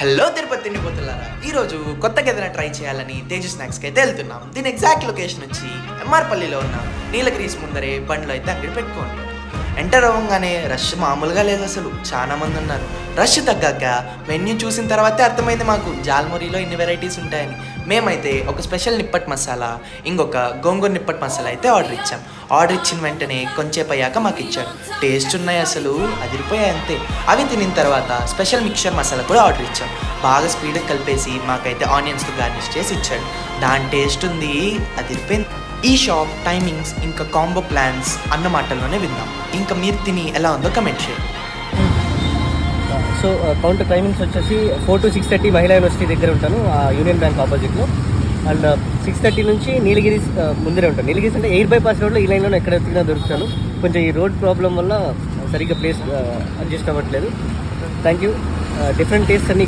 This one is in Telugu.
హలో తిరుపతి తిండిపోతులారా, ఈరోజు కొత్తగా ఏదైనా ట్రై చేయాలని తేజ స్నాక్స్కి అయితే వెళ్తున్నాం. దీని ఎగ్జాక్ట్ లొకేషన్ వచ్చి ఎంఆర్పల్లిలో ఉన్న నీలగిరీస్ ముందరే బండ్లో అయితే అంగడి పెట్టుకోండి. ఎంటర్ అవ్వగానే రష్ మామూలుగా లేదు, అసలు చాలా మంది ఉన్నారు. రష్ తగ్గాక మెన్యూ చూసిన తర్వాతే అర్థమైంది మాకు జాల్మూరిలో ఇన్ని వెరైటీస్ ఉంటాయని. మేమైతే ఒక స్పెషల్ నిప్పట్ మసాలా, ఇంకొక గోంగూర నిప్పట్ మసాలా అయితే ఆర్డర్ ఇచ్చాం. ఆర్డర్ ఇచ్చిన వెంటనే కొంచెంసేపు అయ్యాక మాకు ఇచ్చారు. టేస్ట్ ఉన్నాయి, అసలు అదిరిపోయాయి అంతే. అవి తినిన తర్వాత స్పెషల్ మిక్చర్ మసాలా కూడా ఆర్డర్ ఇచ్చాం. బాగా స్పీడ్గా కలిపేసి మాకైతే ఆనియన్స్తో గార్నిష్ చేసి ఇచ్చాడు. దాని టేస్ట్ ఉంది, అదిరిపోయింది. ఈ షాప్ టైమింగ్స్ ఇంకా కాంబో ప్లాన్స్ అన్న మాటల్లోనే విందాం. ఇంకా మీరు తిని ఎలా ఉందో కమెంట్ చేయండి. సో కౌంటర్ టైమింగ్స్ వచ్చేసి 4 to 6:30 మహిళా యూనివర్సిటీ దగ్గర ఉంటాను, యూనియన్ బ్యాంక్ ఆపోజిట్లో. అండ్ 6:30 నుంచి నీలగిరీస్ ముందరే ఉంటాను. నీలగిరీస్ అంటే ఎయిర్ బైపాస్ రోడ్లో ఈ లైన్లో ఎక్కడ తిన్నా దొరుకుతాను. కొంచెం ఈ రోడ్ ప్రాబ్లం వల్ల సరిగ్గా ప్లేస్ అడ్జస్ట్ అవ్వట్లేదు. Thank you. డిఫరెంట్ టేస్ట్ అన్ని